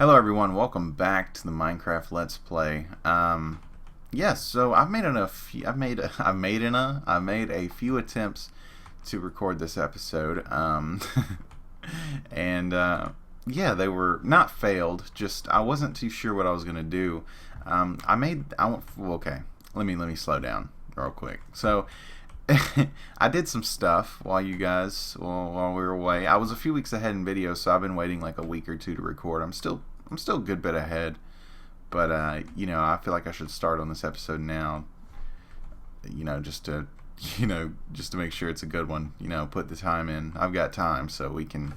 Hello everyone, welcome back to the Minecraft Let's Play. Yes, so I've made a few attempts to record this episode. And yeah, they were not failed, just I wasn't too sure what I was gonna do. Okay, let me slow down real quick. So I did some stuff while we were away. I was a few weeks ahead in videos, so I've been waiting like a week or two to record. I'm still a good bit ahead, but I feel like I should start on this episode now. Just to make sure it's a good one. Put the time in. I've got time, so we can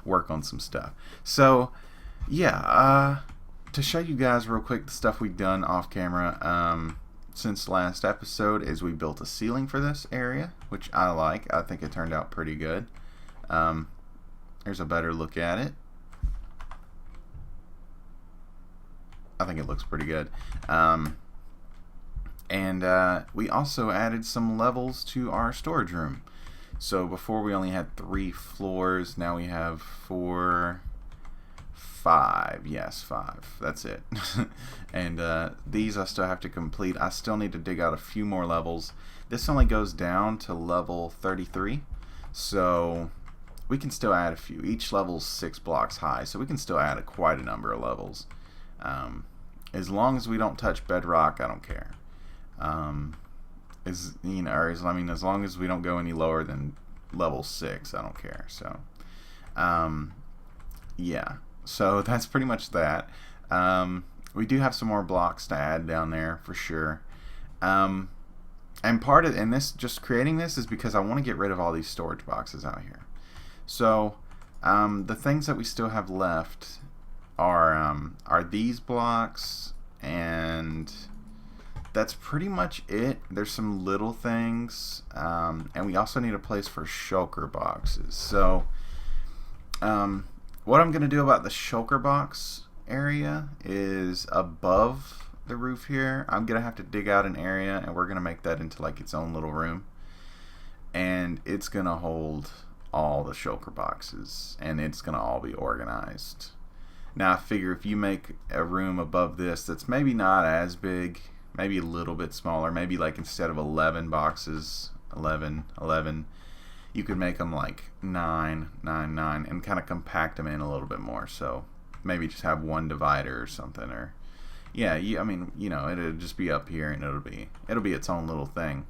work on some stuff. So yeah, to show you guys real quick the stuff we've done off camera. Since last episode is we built a ceiling for this area, which I like. I think it turned out pretty good. Here's a better look at it. I think it looks pretty good. We also added some levels to our storage room. So before we only had 3 floors, now we have 5. Yes, 5. That's it. And these I still have to complete. I still need to dig out a few more levels. This only goes down to level 33, so we can still add a few. Each level's 6 blocks high, so we can still add quite a number of levels. As long as we don't touch bedrock, I don't care. As long as we don't go any lower than level 6, I don't care. So, yeah. So that's pretty much that. We do have some more blocks to add down there for sure. And just creating this is because I want to get rid of all these storage boxes out here. So the things that we still have left are these blocks, and that's pretty much it. There's some little things, and we also need a place for shulker boxes. So what I'm going to do about the shulker box area is above the roof here, I'm going to have to dig out an area, and we're going to make that into like its own little room. And it's going to hold all the shulker boxes, and it's going to all be organized. Now I figure if you make a room above this that's maybe not as big, maybe a little bit smaller, maybe like instead of 11 boxes, 11, you could make them like 9, 9, 9, and kind of compact them in a little bit more. So maybe just have one divider or something, or yeah, it'll just be up here, and it'll be its own little thing,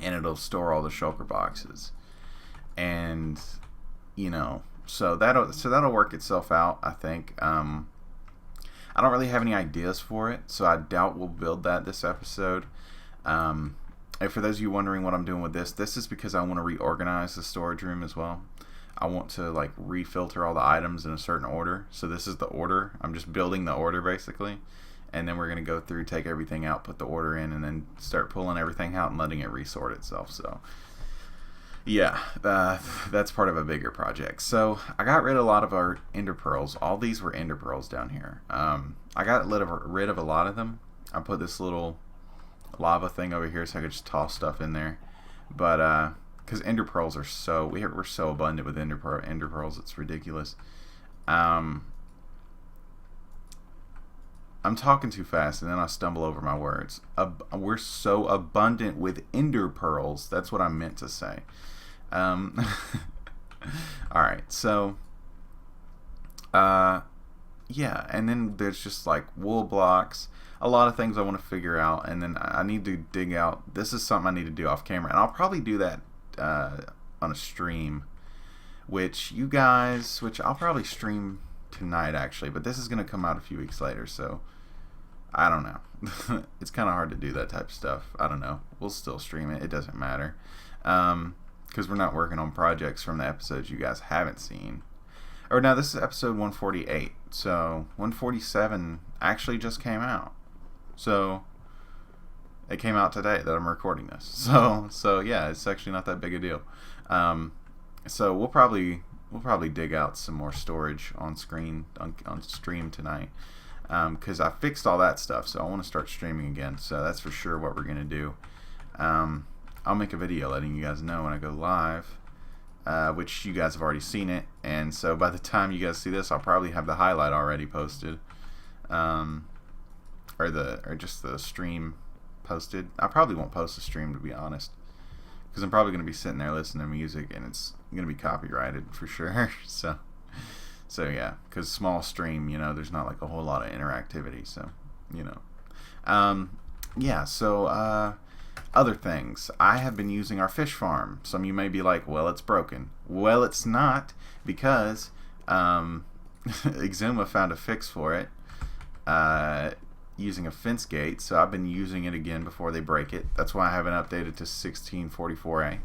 and it'll store all the shulker boxes, and so that'll work itself out, I think. I don't really have any ideas for it, so I doubt we'll build that this episode. And for those of you wondering what I'm doing with this is because I want to reorganize the storage room as well. I want to like refilter all the items in a certain order. So this is the order. I'm just building the order basically. And then we're going to go through, take everything out, put the order in, and then start pulling everything out and letting it resort itself. So yeah, that's part of a bigger project. So I got rid of a lot of our ender pearls. All these were ender pearls down here. I got rid of a lot of them. I put this little lava thing over here so I could just toss stuff in there. But because ender pearls are we're so abundant with ender pearls, it's ridiculous. I'm talking too fast and then I stumble over my words. We're so abundant with ender pearls. That's what I meant to say. Alright, so yeah, and then there's just like wool blocks, a lot of things I want to figure out, and then I need to dig out. This is something I need to do off camera, and I'll probably do that on a stream, which I'll probably stream tonight actually, but this is going to come out a few weeks later, so I don't know. It's kind of hard to do that type of stuff. I don't know. We'll still stream it. It doesn't matter, because we're not working on projects from the episodes you guys haven't seen. Or now this is episode 148, so 147 actually just came out. So it came out today that I'm recording this. So yeah, it's actually not that big a deal. So we'll probably dig out some more storage on stream tonight, because I fixed all that stuff. So I want to start streaming again. So that's for sure what we're gonna do. I'll make a video letting you guys know when I go live. which you guys have already seen it, and so by the time you guys see this, I'll probably have the highlight already posted, or just the stream posted. I probably won't post the stream, to be honest, because I'm probably going to be sitting there listening to music, and it's going to be copyrighted for sure. So yeah, because small stream, there's not like a whole lot of interactivity, so yeah. So other things, I have been using our fish farm. Some of you may be like, well, it's broken. Well, it's not, because Exuma found a fix for it using a fence gate, so I've been using it again before they break it. That's why I haven't updated to 1644A.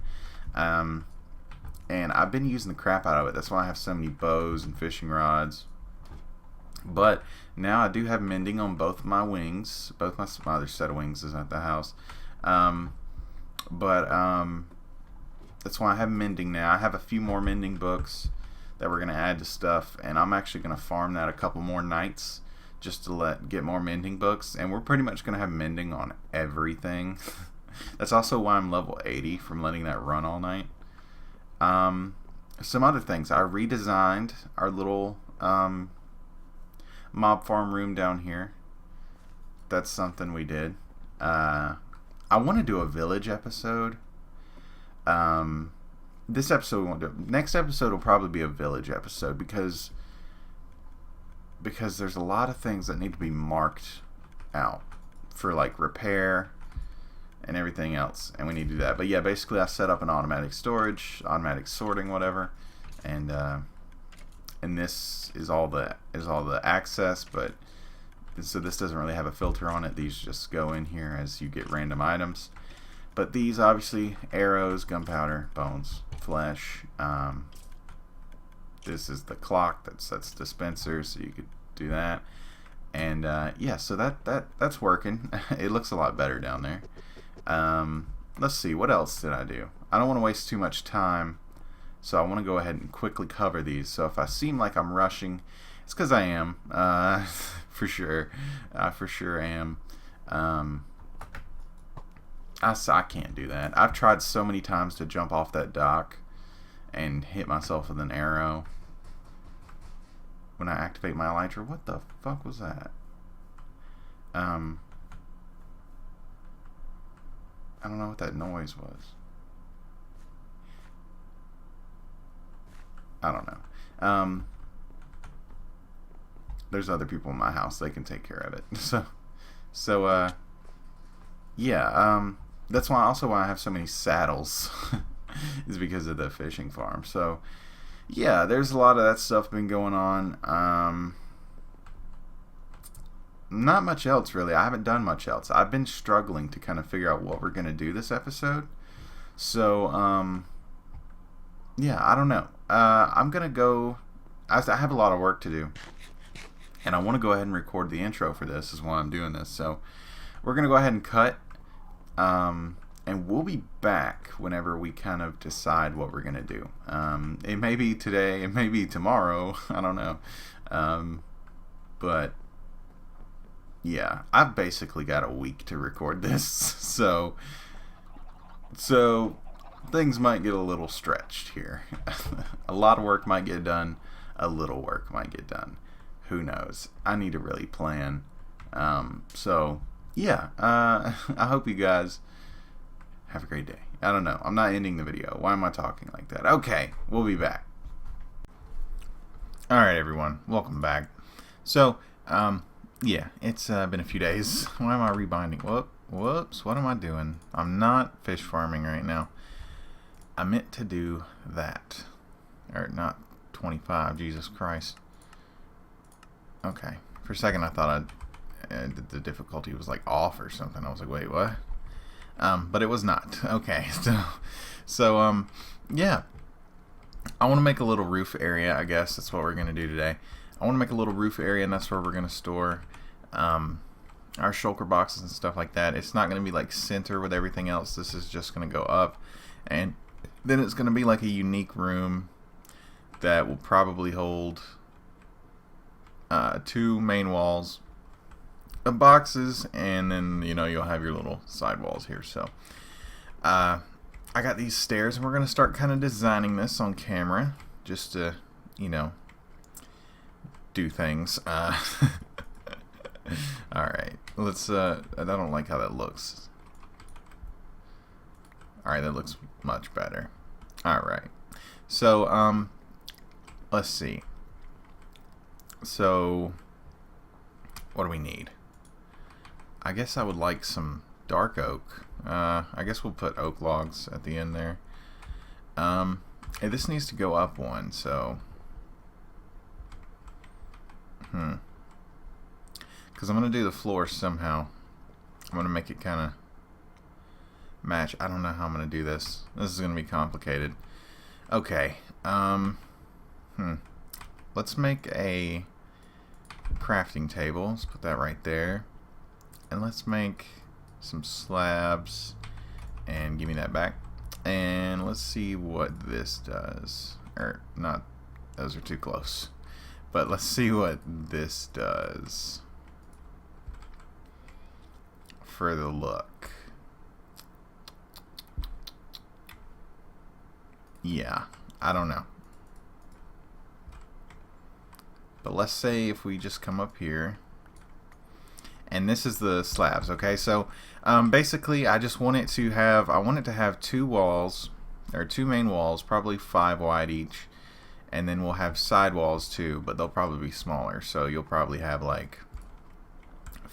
And I've been using the crap out of it. That's why I have so many bows and fishing rods. But now I do have mending on both my wings. Both my other set of wings is at the house. But that's why I have mending now. I have a few more mending books that we're going to add to stuff. And I'm actually going to farm that a couple more nights just to get more mending books. And we're pretty much going to have mending on everything. That's also why I'm level 80 from letting that run all night. Some other things. I redesigned our little mob farm room down here. That's something we did. I want to do a village episode. This episode we won't do. Next episode will probably be a village episode because there's a lot of things that need to be marked out for like repair and everything else, and we need to do that. But yeah, basically I set up an automatic storage, automatic sorting, whatever, and this is all the access. But so this doesn't really have a filter on it. These just go in here as you get random items. But these obviously arrows, gunpowder, bones, flesh. This is the clock that sets dispensers, so you could do that. And yeah, so that's working. It looks a lot better down there. Let's see, what else did I do? I don't want to waste too much time, so I want to go ahead and quickly cover these. So if I seem like I'm rushing, it's because I am, for sure. I for sure am. I can't do that. I've tried so many times to jump off that dock and hit myself with an arrow when I activate my elytra. What the fuck was that? I don't know what that noise was. I don't know. There's other people in my house. They can take care of it. So yeah. That's why I have so many saddles is because of the fishing farm. So yeah, there's a lot of that stuff been going on. Not much else really. I haven't done much else. I've been struggling to kind of figure out what we're going to do this episode. So yeah, I don't know. I'm going to go. I have a lot of work to do, and I want to go ahead and record the intro for this is why I'm doing this. So we're going to go ahead and cut, and we'll be back whenever we kind of decide what we're going to do. It may be today, it may be tomorrow, I don't know. But yeah, I've basically got a week to record this, so things might get a little stretched here. A lot of work might get done, a little work might get done. Who knows? I need to really plan. So yeah, I hope you guys have a great day. I don't know. I'm not ending the video. Why am I talking like that? Okay, we'll be back. Alright everyone, welcome back. So, yeah, it's been a few days. Why am I rebinding? Whoops, what am I doing? I'm not fish farming right now. I meant to do that. Or not 25, Jesus Christ. Okay, for a second I thought the difficulty was like off or something. I was like, wait, what? But it was not. Okay, so yeah. I want to make a little roof area, I guess. That's what we're going to do today. I want to make a little roof area, and that's where we're going to store our shulker boxes and stuff like that. It's not going to be like center with everything else. This is just going to go up, and then it's going to be like a unique room that will probably hold 2 main walls of boxes, and then you'll have your little side walls here. So I got these stairs, and we're going to start kind of designing this on camera just to, you know, do things. Alright, let's, I don't like how that looks. Alright, that looks much better. Alright, so, let's see. So, what do we need? I guess I would like some dark oak. I guess we'll put oak logs at the end there. Hey, this needs to go up one, so... Because I'm going to do the floor somehow. I'm going to make it kind of match. I don't know how I'm going to do this. This is going to be complicated. Okay. Let's make a crafting table. Let's put that right there. And let's make some slabs. And give me that back. And let's see what this does. Or, not, those are too close. But let's see what this does for the look. Yeah, I don't know. But let's say if we just come up here, and this is the slabs, okay? So basically I just want it to have, I want it to have two walls, or two main walls, probably 5 wide each. And then we'll have side walls too, but they'll probably be smaller. So you'll probably have like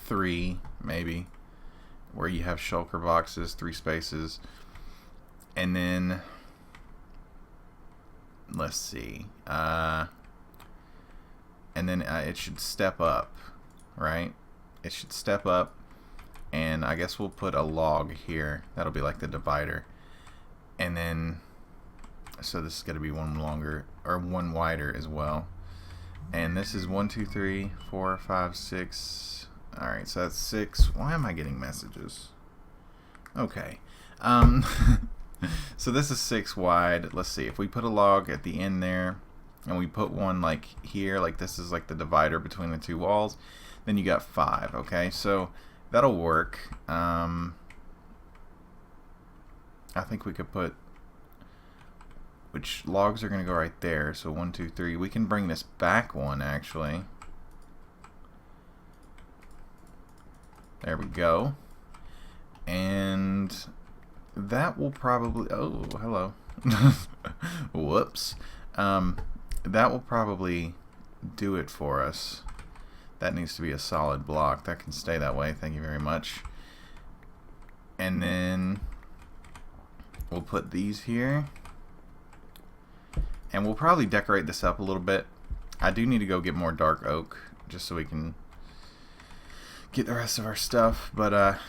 3, maybe, where you have shulker boxes, 3 spaces. And then, let's see. And then it should step up, right? It should step up. And I guess we'll put a log here. That'll be like the divider. And then... So this is going to be one longer, or one wider as well. And this is 1, 2, 3, 4, 5, 6. Alright, so that's 6. Why am I getting messages? Okay. So this is 6 wide. Let's see. If we put a log at the end there, and we put one like here, like this is like the divider between the 2 walls, then you got 5. Okay, so that'll work. I think we could put... Which logs are going to go right there. So 1, 2, 3. We can bring this back one, actually. There we go. And that will probably... Oh, hello. Whoops. That will probably do it for us. That needs to be a solid block. That can stay that way. Thank you very much. And then we'll put these here. And we'll probably decorate this up a little bit. I do need to go get more dark oak, just so we can get the rest of our stuff. But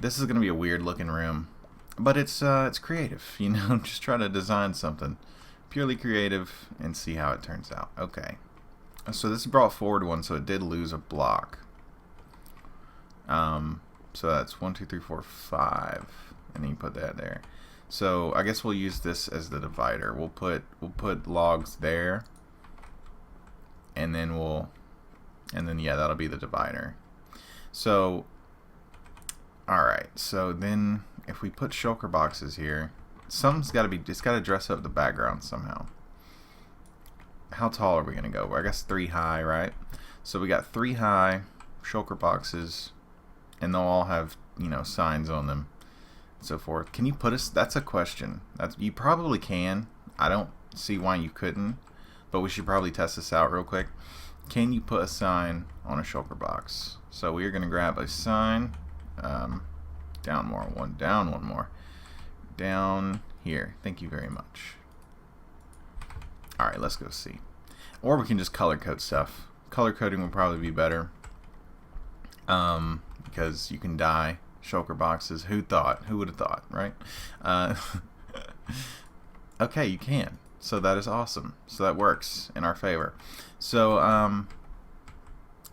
this is going to be a weird looking room. But it's creative, you know. Just try to design something purely creative and see how it turns out. Okay. So this brought forward one, so it did lose a block. So that's 1, 2, 3, 4, 5, and then you put that there. So I guess we'll use this as the divider. We'll put logs there, and then yeah, that'll be the divider. So all right. So then if we put shulker boxes here, something's got to be. It's got to dress up the background somehow. How tall are we gonna go? I guess 3 high, right? So we got 3 high shulker boxes, and they'll all have, you know, signs on them. So forth. Can you put us? That's a question. You probably can. I don't see why you couldn't, but we should probably test this out real quick. Can you put a sign on a shulker box? So we are going to grab a sign. Down more. One down. One more. Down here. Thank you very much. All right, let's go see. Or we can just color code stuff. Color coding would probably be better, because you can dye shulker boxes. Who thought? Who would have thought, right? Okay, you can. So that is awesome. So that works in our favor. So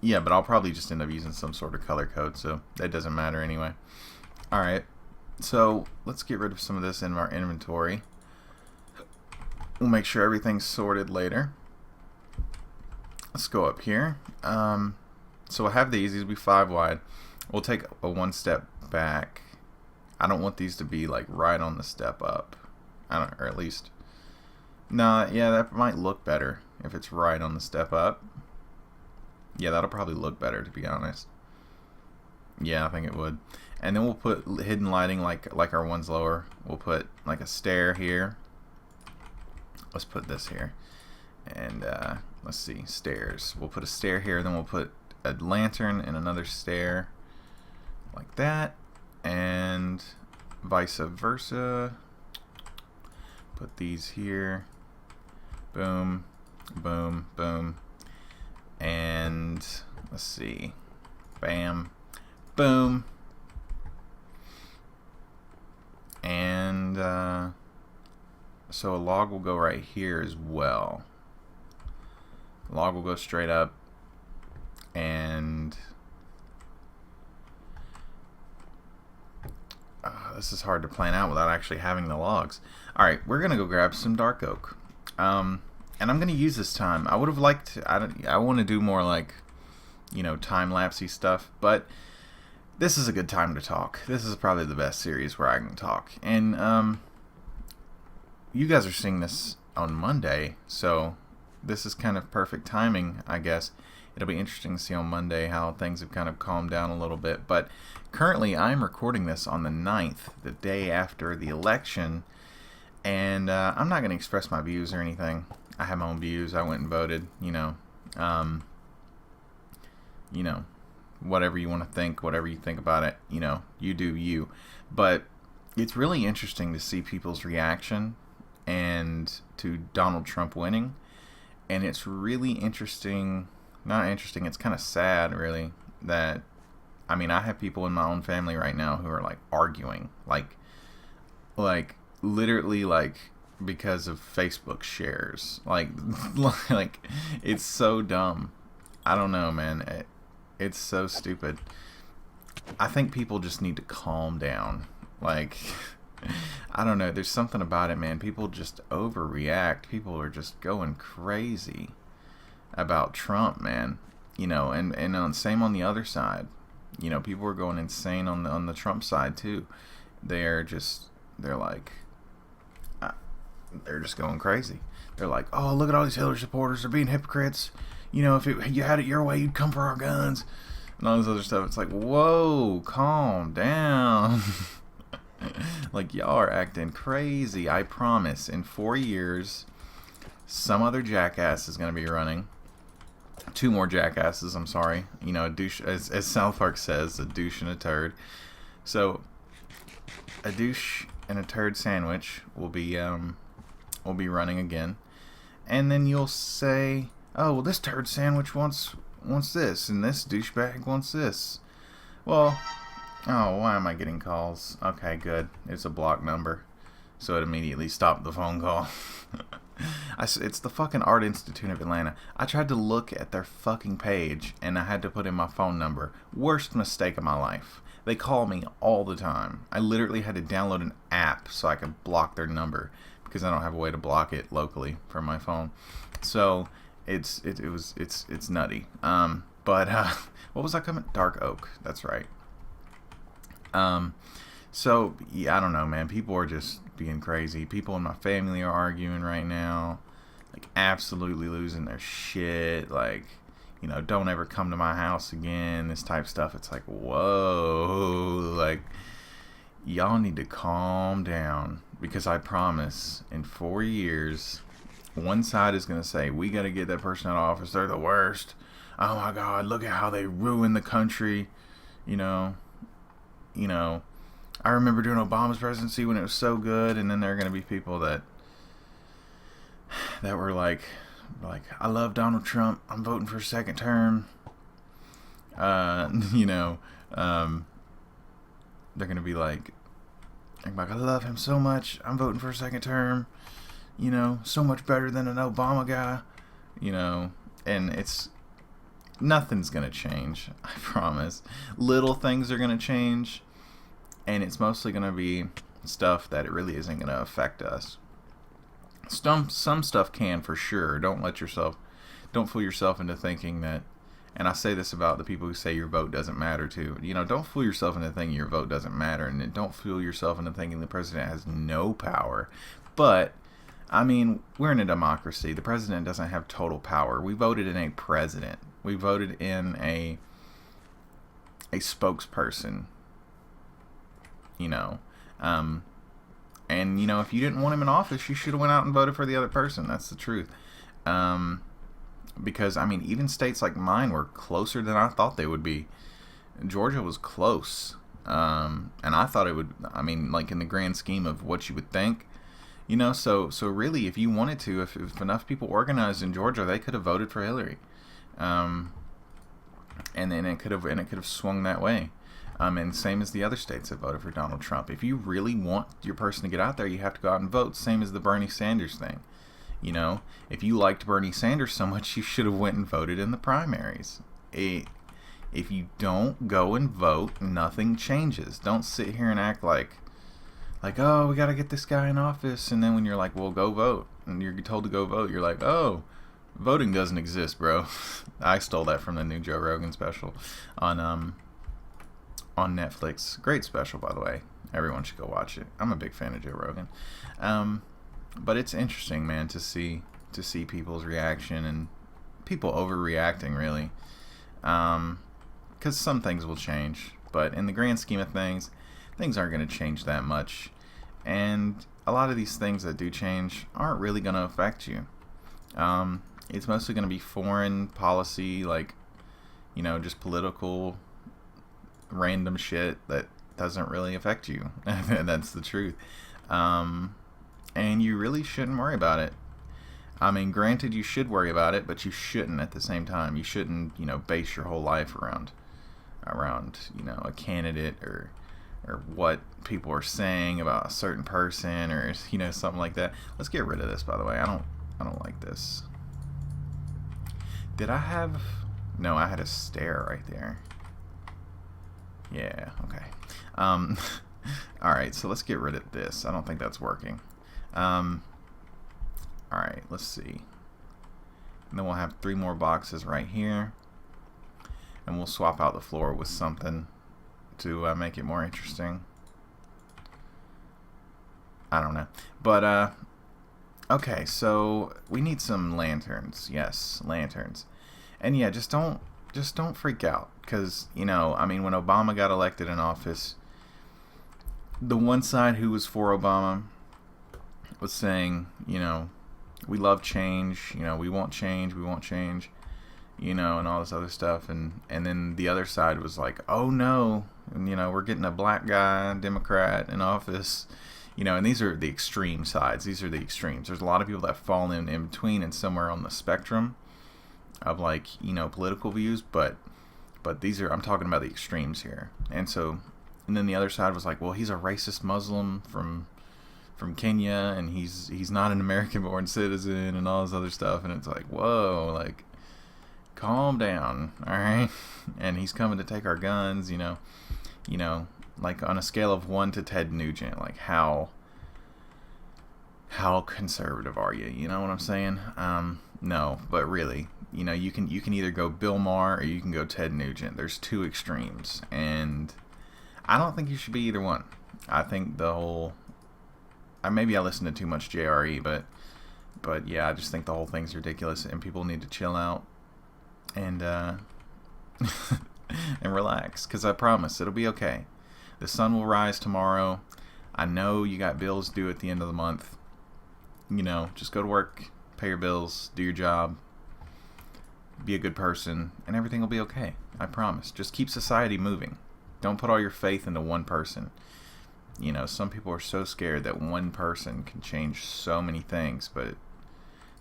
yeah, but I'll probably just end up using some sort of color code, so that doesn't matter anyway. Alright, so let's get rid of some of this in our inventory. We'll make sure everything's sorted later. Let's go up here. So we'll have these will be 5 wide. We'll take a 1 step back, I don't want these to be like right on the step up. I don't, or at least, nah, yeah, that might look better if it's right on the step up. Yeah, that'll probably look better, to be honest. Yeah, I think it would. And then we'll put hidden lighting like our ones lower. We'll put like a stair here. Let's put this here. And let's see, stairs. We'll put a stair here, then we'll put a lantern and another stair like that, and vice versa. Put these here. Boom, boom, boom. And let's see. Bam, boom. And so a log will go right here as well. Log will go straight up, and this is hard to plan out without actually having the logs. Alright, we're gonna go grab some dark oak, and I'm gonna use this time. I would have liked to, I want to do more like, you know, time-lapsey stuff, but this is a good time to talk. This is probably the best series where I can talk, and you guys are seeing this on Monday, so this is kind of perfect timing, I guess. It'll be interesting to see on Monday how things have kind of calmed down a little bit. But currently, I'm recording this on the 9th, the day after the election. And I'm not going to express my views or anything. I have my own views. I went and voted, you know. Whatever you want to think, whatever you think about it, you know, you do you. But it's really interesting to see people's reaction and to Donald Trump winning. And it's really interesting, not interesting, it's kind of sad, really, that, I mean, I have people in my own family right now who are, like, arguing, like, literally, like, because of Facebook shares, like, it's so dumb. I don't know, man, it's so stupid. I think people just need to calm down, like, I don't know, there's something about it, man. People just overreact. People are just going crazy about Trump, man. You know, and same on the other side. You know, people are going insane on the Trump side too. They're just going crazy. They're like, oh, look at all these Hillary supporters. They're being hypocrites. You know, if you had it your way, you'd come for our guns and all this other stuff. It's like, whoa, calm down. Like, y'all are acting crazy. I promise, in 4 years, some other jackass is going to be running. 2 more jackasses, I'm sorry. You know, a douche, as South Park says, a douche and a turd. So, a douche and a turd sandwich will be running again. And then you'll say, oh, well, this turd sandwich wants this, and this douchebag wants this. Well, oh, why am I getting calls? Okay, good. It's a block number. So it immediately stopped the phone call. It's the fucking Art Institute of Atlanta. I tried to look at their fucking page, and I had to put in my phone number. Worst mistake of my life. They call me all the time. I literally had to download an app so I could block their number, because I don't have a way to block it locally from my phone. So it's nutty. But what was I coming? Dark Oak. That's right. So, yeah, I don't know, man. People are just being crazy. People in my family are arguing right now. Like, absolutely losing their shit. Like, you know, don't ever come to my house again. This type of stuff. It's like, whoa. Like, y'all need to calm down. Because I promise, in 4 years, one side is going to say, we got to get that person out of office. They're the worst. Oh, my God. Look at how they ruined the country. You know, I remember during Obama's presidency when it was so good, and then there are going to be people that were like, I love Donald Trump. I'm voting for a second term. They're going to be like, I love him so much. I'm voting for a second term. You know, so much better than an Obama guy. You know, and it's nothing's going to change. I promise. Little things are going to change. And it's mostly going to be stuff that it really isn't going to affect us. Some stuff can, for sure. Don't fool yourself into thinking that And I say this about the people who say your vote doesn't matter too. Don't fool yourself into thinking your vote doesn't matter, and don't fool yourself into thinking the president has no power. But I mean, we're in a democracy. The president doesn't have total power. We voted in a president. We voted in a spokesperson. And if you didn't want him in office, you should have went out and voted for the other person. That's the truth. Because I mean, even states like mine were closer than I thought they would be. Georgia was close, and I thought it would. I mean, like in the grand scheme of what you would think, So really, if you wanted to, if enough people organized in Georgia, they could have voted for Hillary, and then it could have swung that way. And same as the other states that voted for Donald Trump. If you really want your person to get out there, you have to go out and vote. Same as the Bernie Sanders thing. If you liked Bernie Sanders so much, you should have went and voted in the primaries. If you don't go and vote, nothing changes. Don't sit here and act like, oh, we got to get this guy in office. And then when you're like, well, go vote, and you're told to go vote, you're like, oh, voting doesn't exist, bro. I stole that from the new Joe Rogan special on Netflix. Great special, by the way. Everyone should go watch it. I'm a big fan of Joe Rogan. But it's interesting, man, to see people's reaction and people overreacting, really. Because some things will change, but in the grand scheme of things aren't going to change that much. And a lot of these things that do change aren't really going to affect you. It's mostly going to be foreign policy, like, just political random shit that doesn't really affect you. And that's the truth. And you really shouldn't worry about it. I mean, granted, you should worry about it, but you shouldn't at the same time. You shouldn't, base your whole life around, a candidate or what people are saying about a certain person or, something like that. Let's get rid of this, by the way. I don't like this. Did I have... No, I had a stair right there. Yeah, okay. Alright, so let's get rid of this. I don't think that's working. Alright, let's see. And then we'll have 3 more boxes right here. And we'll swap out the floor with something to make it more interesting. I don't know. But, okay, so we need some lanterns. Yes, lanterns. And yeah, just don't freak out. Because, I mean, when Obama got elected in office, the one side who was for Obama was saying, we love change, we want change, and all this other stuff, and then the other side was like, oh no, and we're getting a black guy, Democrat, in office, and these are the extreme sides. These are the extremes. There's a lot of people that fall in between and somewhere on the spectrum of political views, but I'm talking about the extremes here. And then the other side was like, well, he's a racist Muslim from Kenya, and he's not an American-born citizen, and all this other stuff, and it's like, whoa, calm down, all right? And he's coming to take our guns, like on a scale of 1 to Ted Nugent, like how conservative are you? You know what I'm saying? No, but really, you can either go Bill Maher or you can go Ted Nugent. There's 2 extremes, and I don't think you should be either one. I think the whole... Maybe I listen to too much JRE, but yeah, I just think the whole thing's ridiculous, and people need to chill out and and relax, because I promise it'll be okay. The sun will rise tomorrow. I know you got bills due at the end of the month. Just go to work, pay your bills, do your job, be a good person, and everything will be okay. I promise. Just keep society moving. Don't put all your faith into one person. Some people are so scared that one person can change so many things, but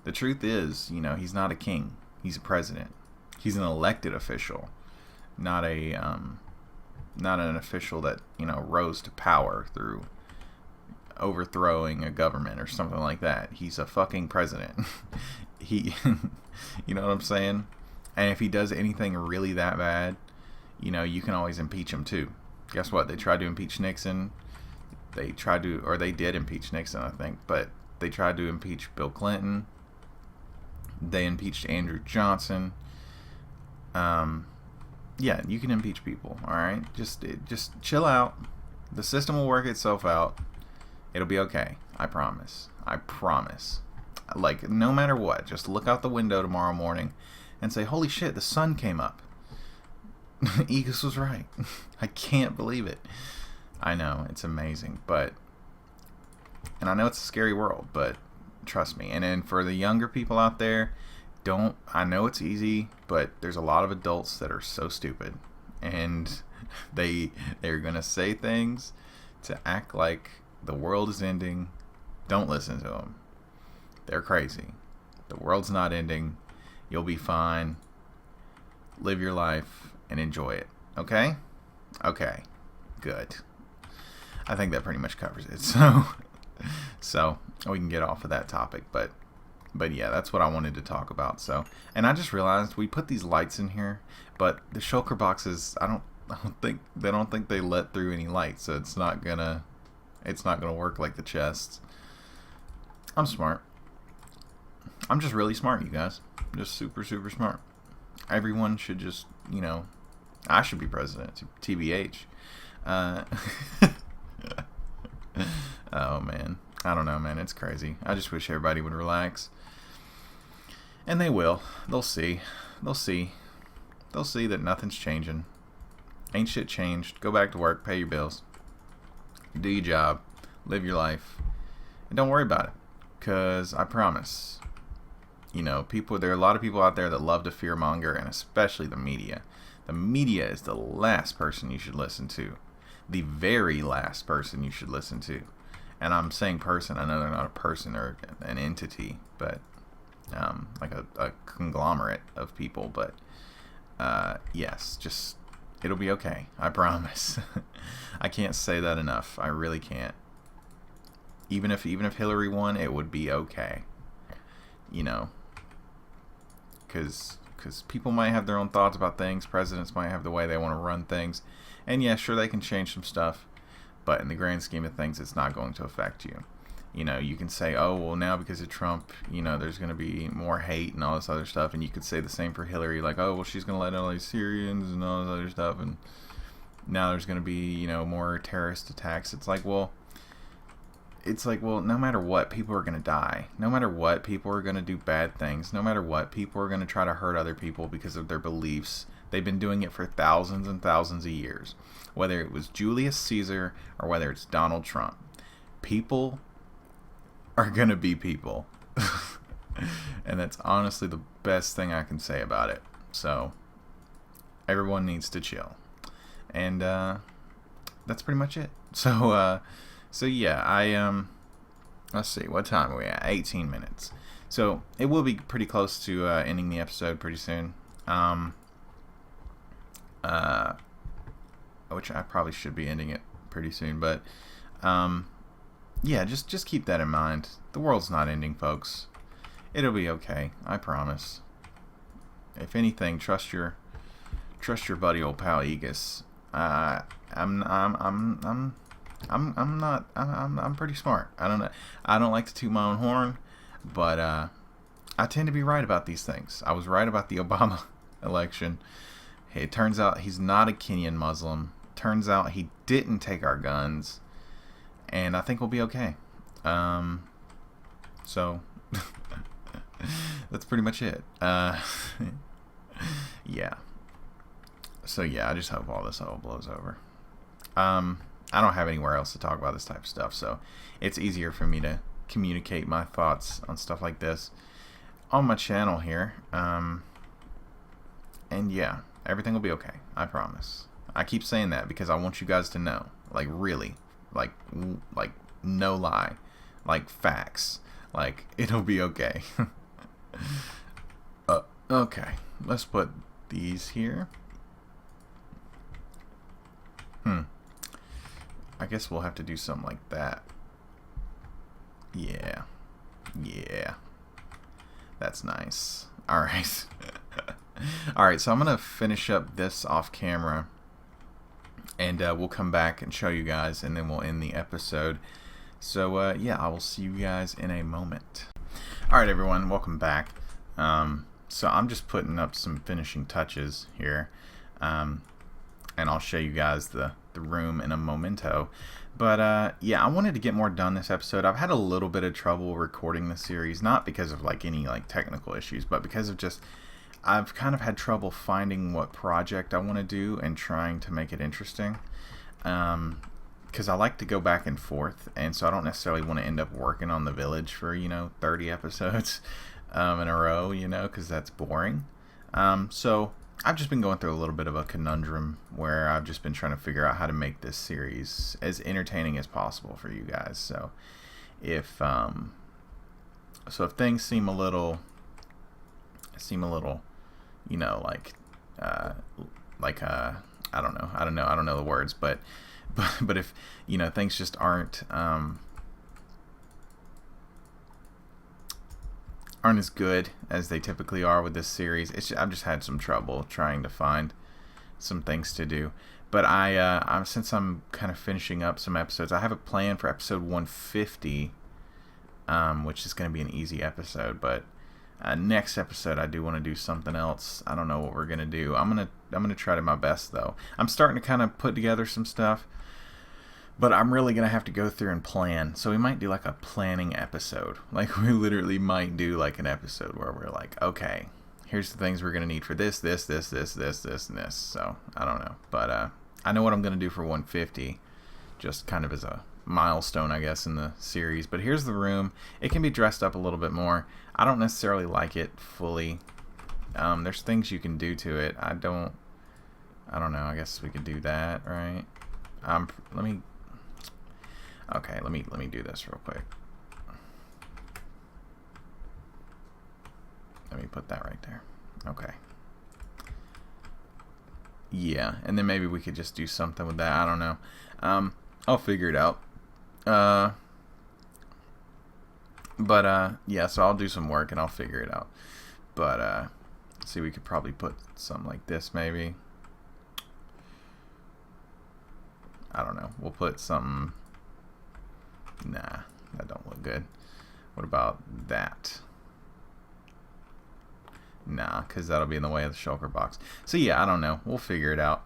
the truth is, he's not a king. He's a president. He's an elected official, not an official that, rose to power through overthrowing a government or something like that. He's a fucking president. You know what I'm saying? And if he does anything really that bad, you can always impeach him too. Guess what? They tried to impeach Nixon. They did impeach Nixon, I think, but they tried to impeach Bill Clinton. They impeached Andrew Johnson. yeah, you can impeach people. All right, just chill out. The system will work itself out. It'll be okay. I promise. I promise. Like, no matter what, just look out the window tomorrow morning and say, holy shit, the sun came up. Aegis was right. I can't believe it. I know, it's amazing, and I know it's a scary world, but trust me. And then for the younger people out there, I know it's easy, but there's a lot of adults that are so stupid, and they're gonna say things to act like the world is ending. Don't listen to them. They're crazy. The world's not ending. You'll be fine. Live your life and enjoy it. Okay? Okay. Good. I think that pretty much covers it. So we can get off of that topic, but yeah, that's what I wanted to talk about. So, and I just realized we put these lights in here, but the shulker boxes, I don't think they let through any light, so it's not gonna work like the chests. I'm smart. I'm just really smart, you guys. Just super smart. Everyone should just, I should be president, TBH. Oh man, I don't know, man. It's crazy. I just wish everybody would relax, and they will. They'll see that nothing's changing. Ain't shit changed. Go back to work, pay your bills, do your job, live your life, and don't worry about it. Cause I promise, there are a lot of people out there that love to fearmonger, and especially the media. The media is the last person you should listen to. The very last person you should listen to. And I'm saying person, I know they're not a person or an entity, but like a conglomerate of people. But yes, just, it'll be okay. I promise. I can't say that enough. I really can't. Even if Hillary won, it would be okay. Because people might have their own thoughts about things. Presidents might have the way they want to run things. And yeah, sure, they can change some stuff. But in the grand scheme of things, it's not going to affect you. You can say, oh, well, now because of Trump, there's going to be more hate and all this other stuff. And you could say the same for Hillary, like, oh, well, she's going to let all these Syrians and all this other stuff. And now there's going to be, more terrorist attacks. It's like, well, no matter what, people are going to die. No matter what, people are going to do bad things. No matter what, people are going to try to hurt other people because of their beliefs. They've been doing it for thousands and thousands of years. Whether it was Julius Caesar or whether it's Donald Trump. People are going to be people. And that's honestly the best thing I can say about it. So, everyone needs to chill. And that's pretty much it. So yeah, let's see, what time are we at? 18 minutes. So, it will be pretty close to ending the episode pretty soon. Which I probably should be ending it pretty soon, but yeah, just keep that in mind. The world's not ending, folks. It'll be okay. I promise. If anything, trust your buddy, old pal Aegis. I'm pretty smart. I don't like to toot my own horn, but I tend to be right about these things. I was right about the Obama election. It turns out he's not a Kenyan Muslim. Turns out he didn't take our guns. And I think we'll be okay. So, that's pretty much it. Yeah. So, yeah, I just hope all this all blows over. I don't have anywhere else to talk about this type of stuff, so it's easier for me to communicate my thoughts on stuff like this on my channel here. And, yeah. Everything will be okay. I promise. I keep saying that because I want you guys to know. Like, really. Like no lie. Like, facts. Like, it'll be okay. Okay. Let's put these here. I guess we'll have to do something like that. Yeah. Yeah. That's nice. Alright. Alright, so I'm going to finish up this off camera, and we'll come back and show you guys, and then we'll end the episode. So, yeah, I will see you guys in a moment. Alright, everyone, welcome back. So I'm just putting up some finishing touches here, and I'll show you guys the room in a momento. But yeah, I wanted to get more done this episode. I've had a little bit of trouble recording the series, not because of like any like technical issues, but because of just I've kind of had trouble finding what project I want to do and trying to make it interesting. Because I like to go back and forth, and so I don't necessarily want to end up working on the village for 30 episodes in a row, because that's boring. So I've just been going through a little bit of a conundrum where I've just been trying to figure out how to make this series as entertaining as possible for you guys. So if things seem a little I don't know the words, but if things just aren't as good as they typically are with this series, I've just had some trouble trying to find some things to do. But since I'm kind of finishing up some episodes, I have a plan for episode 150, which is going to be an easy episode. But next episode, I do want to do something else. I don't know what we're gonna do. I'm gonna try to my best though. I'm starting to kind of put together some stuff, but I'm really gonna have to go through and plan. So we might do like a planning episode. Like we literally might do like an episode where we're like, okay, here's the things we're gonna need for this, and this. So I don't know, but I know what I'm gonna do for 150, just kind of as a milestone, I guess, in the series. But here's the room. It can be dressed up a little bit more. I don't necessarily like it fully. There's things you can do to it. I don't know. I guess we could do that, right? Let me do this real quick. Let me put that right there. Okay. Yeah, and then maybe we could just do something with that. I don't know. I'll figure it out. Yeah, so I'll do some work and I'll figure it out. But see, we could probably put something like this maybe. I don't know. We'll put something. Nah, that don't look good. What about that? Nah, because that'll be in the way of the shulker box. So yeah, I don't know. We'll figure it out.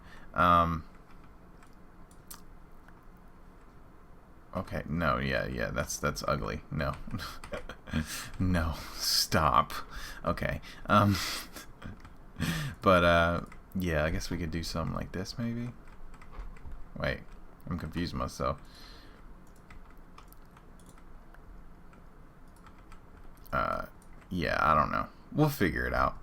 Okay, no, yeah, that's ugly. No. No, stop. Okay. But yeah, I guess we could do something like this maybe. Wait, I'm confusing myself. Yeah, I don't know. We'll figure it out.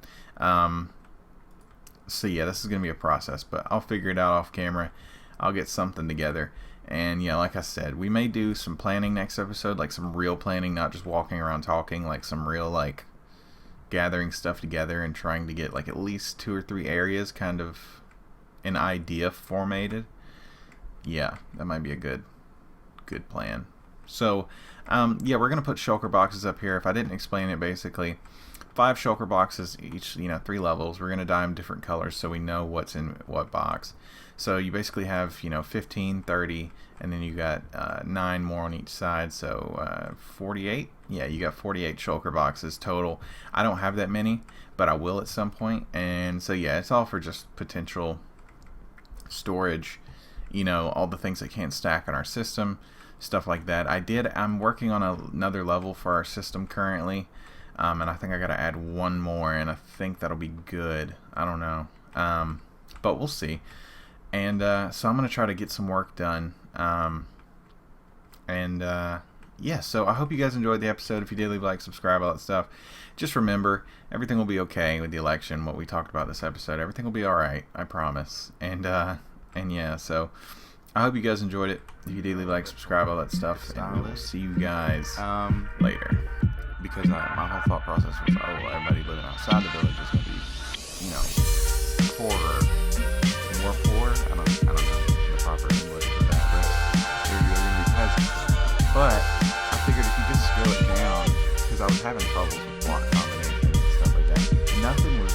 So yeah, this is gonna be a process, but I'll figure it out off camera. I'll get something together. And yeah, like I said, we may do some planning next episode, like some real planning, not just walking around talking, like some real like gathering stuff together and trying to get like at least 2 or 3 areas kind of an idea formatted. Yeah, that might be a good plan. So yeah, we're gonna put shulker boxes up here. If I didn't explain it, basically 5 shulker boxes each, 3 levels. We're gonna dye them different colors so we know what's in what box. So you basically have 15, 30, and then you got 9 more on each side, so 48. Yeah, you got 48 shulker boxes total. I don't have that many, but I will at some point. And so yeah, it's all for just potential storage, all the things that can't stack on our system, stuff like that. I'm working on another level for our system currently, and I think I gotta add 1 more, and I think that'll be good. I don't know, but we'll see. And so I'm going to try to get some work done. Yeah, so I hope you guys enjoyed the episode. If you did, leave a like, subscribe, all that stuff. Just remember, everything will be okay with the election, what we talked about this episode. Everything will be alright, I promise. And yeah, so I hope you guys enjoyed it. If you did, leave a like, subscribe, all that stuff. And we'll see you guys later. Because my whole thought process was, oh, everybody living outside the village is going to be, poorer. More poor? I don't know the proper English for that, but they're going to be peasants. But I figured if you just scale it down, because I was having troubles with block combinations and stuff like that, nothing was